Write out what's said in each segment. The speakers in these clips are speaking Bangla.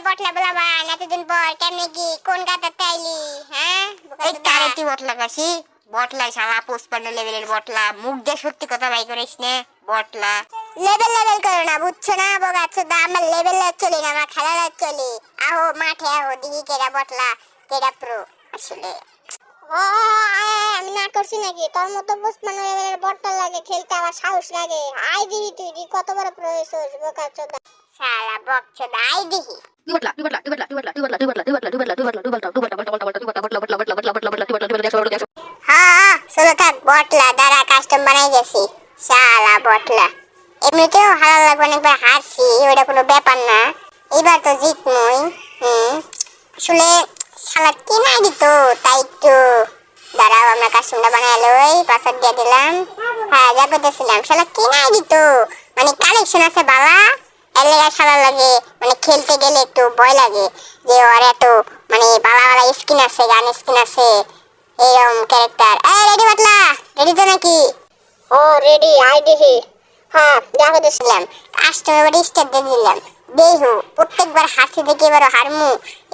বটলা বলাবা এতদিন পর কেমনে কি কোন গাতাতে আইলি হ্যাঁ এই কারে তুই বটলা কাশি বটলাই শালা পুষ্পান্ন লেভেলের বটলা মুখ দিয়ে সত্যি কথা বাই করিস নে বটলা লেভেল করো না বুঝছো না বগাছো দা আমার লেভেল চলি না আমার খেলা চলি আহো মাঠে আহো দিদি কেডা বটলা কেডা প্রো আসলে ও আমি না করছি নাকি তোর মতো পুষ্পান্ন লেভেলের বটলা লাগে খেলতে আমার সাহস লাগে আই দিবি তুই কত বড় প্রো হইছস বগাছো দা শালা বকছো দা আই দিহি হ্যাঁ চলো থাক বটলা দ্বারা কাস্টম বানাই গেছি শালা বটলা এমনিতেও হারা লাগবে একবার হারছি ওটা কোনো ব্যাপার না এবার তো জিতমই আসলে শালা কেনা দিত তাই একটু দাঁড়াও আমরা কাস্টমটা বানাই লই পাসওয়ার্ড দিয়ে দিলাম হ্যাঁ যা করতেছিলাম শালা কেনা দিত মানে কালেকশন আছে বালা এলাকা শালা লাগে মানে খেলতে গেলে একটু ভয় লাগে যে ওর এত মানে বালা বালা স্কিন আছে গান স্কিন আছে এরকম ক্যারেক্টার রেডি বাটলা রেডি তো নাকি ও রেডি আই দেখি হ্যাঁ দেখো দিছিলাম কাস্টমার স্টার্ট দিয়ে দিলাম দেহু প্রত্যেকবার হাসি দেখে এবারও হারমু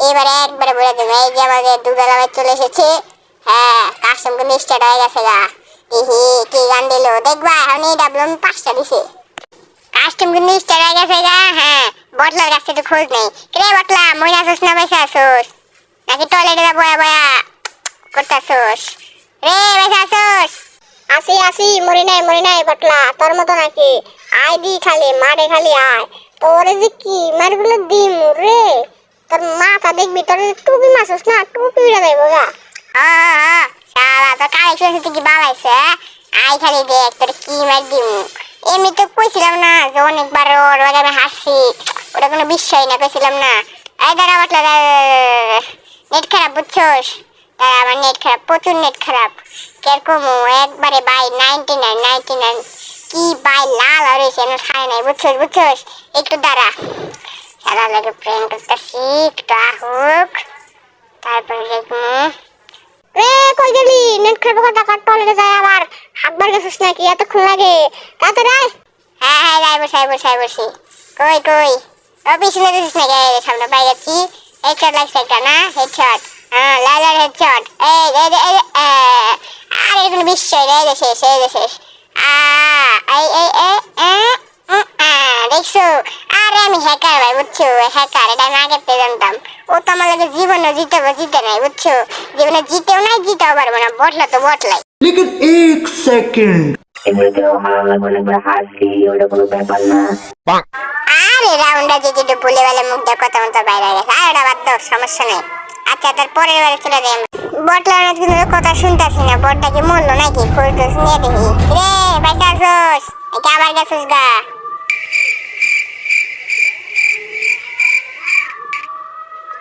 এবারে একবারে বলে দেবো এই যে আমাদের দুবেলা চলে এসেছে হ্যাঁ কাস্টম কিন্তু স্টার্ট হয়ে গেছে গা ইহি কি গান দিল দেখবা এখন এই ডাবলুম 5টা দিছে কাস্টম কিন্তু স্টার্ট হয়ে গেছে গা হ্যাঁ বটলার কাছে তো খোঁজ নেই রে বটলা মইনা আসোস না পয়সা আসোস নাকি টয়লেটে বয়া বয়া করতেছোস রে পয়সা আসোস আসি মরি নাই বটলা তোর মতো নাকি আই দি খালি মারে খালি আয় তোরে যে কি মারগুলো দিম রে তোর মাথা দেখবি তোর টুপি মাসুস না টুপি উড়া যাইব গা শালা তোর কালেকশন হচ্ছে কি বালাইছে আই খালি দেখ তোর কি মার দিম এমনি তো কইছিলাম না যে অনেকবার ওর আমি হাসছি ওটা কোনো বিষয় না কইছিলাম না এই দাঁড়া বটলা নেট খারাপ বুঝছোস তারা আমার নেট খারাপ প্রচুর নেট খারাপ কিরকম একবারে বাই 99 কি বাই লাল আর এসে না খায় নাই বুঝছোস একটু দাঁড়া সারা লাগে প্রেম করতেছি একটু আহুক তারপরে দেখবো রে কই গেলি নেট খারাপ কথা কাট টয়লেটে যায় আবার হাকবার গেছিস নাকি এতক্ষণ লাগে তাড়াতাড়ি আয় হ্যাঁ বসি কই ও পিছনে দিছিস নাকি সামনে পাই যাচ্ছি হেডশট লাগছে একটা না হেডশট লালার হেডশট আর এর কোনো বিষয় নেই শেষ দেখছো আরে আমি হ্যাকার ভাই বুঝছো হ্যাকার এটা আমি আগে জানতাম ও তো আমার লাগে জীবনে জিতে নাই বুঝছো জীবনে জিতেও নাই জিতেও পারবো না বটলা তো বটলাই लेकिन एक सेकंड আরে রাউন্ডা যেটা বলে বলে মুখটা কথা মতো বাইরে গেছে আর এটা বাদ দাও সমস্যা নেই আচ্ছা তার পরের বারে চলে যাই বটলা কিন্তু কথা শুনতেছি না বটটা কি মরলো নাকি খোঁজ নিয়ে দেখি রে পয়সা আসোস এটা আবার গেছিস গা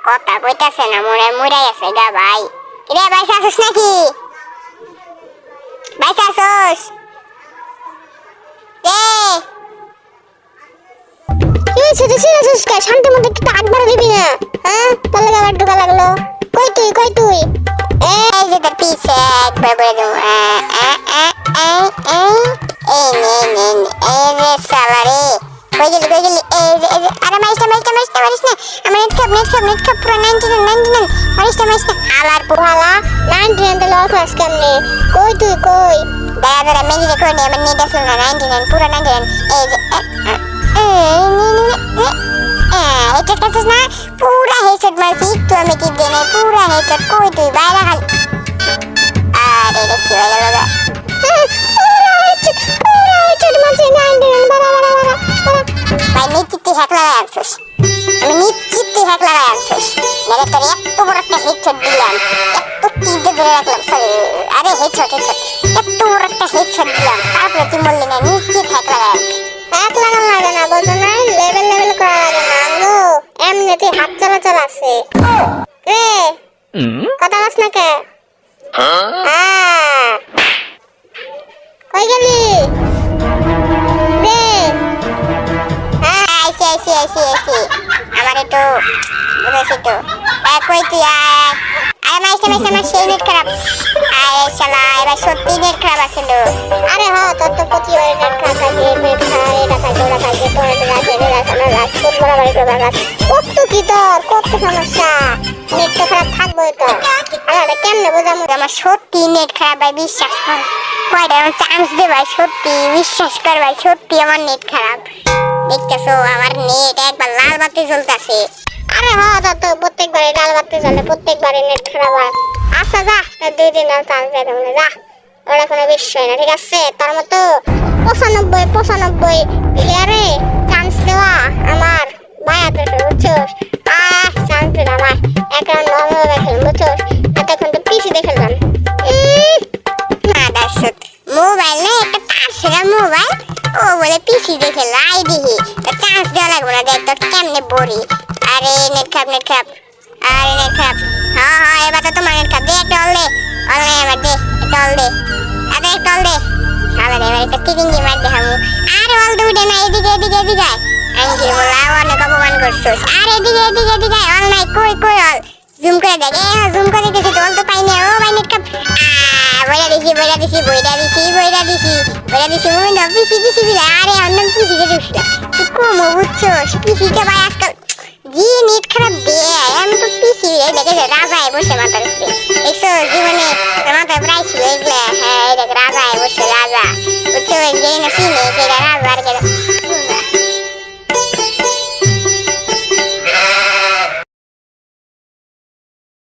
কথা কইতাছে না মুড়াই আছে গা ভাই রে পয়সা আসোস নাকি পয়সা আসোস রে ছোট শান্তি মতো একটু একবার দিবি না হ্যাঁ তাহলে আবার ঢোকা লাগলো কই তুই এই যে তোর পিছে একবার বলে দেবো এই রে সালারে কই গেলি এই যে আরে মারিস না আমার নেট খাপ পুরো 99 মারিস না হালার পুহালা 99 তে লস আস কেমনে কই দাঁড়া মেজি কই নে আমার নেট আসলো না 99 পুরো 99 এই যে এটা কাছে না পুরা হেডশট মারছি একটু আমি কি দেনে পুরা হেডশট কই তুই বাইরে খালি আরে রে কি হয়ে গেল পুরা হেডশট মারছি 99 বাড়া ভাই নিশ্চিত হ্যাক লাগাই আনছিস আমি নিশ্চিত হ্যাক লাগাই আনছিস মেরে তোর এত বড় একটা হেডশট দিলাম এত তীব্র ধরে রাখলাম সরি আরে হেডশট এত বড় একটা হেডশট দিলাম তারপরে তুই বললি না নিশ্চিত হ্যাক লাগাই আনছিস হ্যাক লাগানো লাগে না বলতো না লেভেল করা লাগে না আমগো এমনিতে হাত চলাচল আছে রে কথা বলছ না কে কই গেলি রে আইসি আমার একটু বুঝেছি তো কই তুই আরে মাইস্টার আমার সেই নেট খারাপ। আরে শালা এবার সত্যি নেট খারাপ আছিল। আরে হ্যাঁ তোর তো প্রতিবারে নেট খারাপ থাকে, নেট খারাপ, এটা থাকে ওটা থাকে, পরে রাখে খুব বরাবর কত কি তোর কত সমস্যা, নেট তো খারাপ থাকবোই তো। আরে কেমনে বোঝামু আমার সত্যি নেট খারাপ ভাই, বিশ্বাস কর। কয়টা চান্স দে ভাই, সত্যি বিশ্বাস কর ভাই, সত্যি আমার নেট খারাপ। দেখতেছো আমার নেট একবার লাল বাতি জ্বলতেছে। আরে হ্যাঁ তোর তো প্রত্যেকবারে ডাল বাড়তে চলে, প্রত্যেকবারে নেট খারাপ হয়। আচ্ছা যা তোর 2 দিন আর চান্স দেয় তোমরা যা, ওরা কোনো বিষয় না ঠিক আছে। তার মতো 95 ইয়ারে চান্স দেওয়া আমার ভাইয়া তো বুঝছোস। চান্স দিল আমার এক রাউন্ড নর্মাল খেলাম বুঝছোস, এতক্ষণ তো পিসি দেখলাম। না দর্শক, মোবাইল না একটা তারসেরা মোবাইল, ও বলে পিসি দেখে লাই দিহি, চান্স দেওয়া লাগবে না। দেখ তোর কেমনে বড়ি। আরে নেট খারাপ, আরে নেট খারাপ। হ্যাঁ এবার তো তোমার নেট খারাপ। দে একটা অল দে, অল নাই এবার দে, একটা অল দে, আরে একটা অল দে। আবার এবার একটা টিরিঙ্গি মার দেখাবো। আরে অল তো উঠে না, এদিকে আঙ্কি বলা অনেক অপমান করছোস। আর এদিকে অল নাই, কই অল? জুম করে দেখ, জুম করে দেখি তো অল তো পাই না। ও ভাই নেট খারাপ। বইরা দিছি মুমিন দাও পিসি দিলে। আরে অন্য পিসি দিয়ে দিছিল তুই কমো বুঝছোস। পিসিটা ভাই আজকাল জি নেট খারাপ দিয়ে, আমি তো পিসি দেখে রাজায় বসে মাথার উপরে। দেখছো জীবনে মাথায় প্রায় ছিল এগুলা। হ্যাঁ দেখ রাজায় বসে, রাজা বুঝছো, যে না চিনে সেটা রাজা আর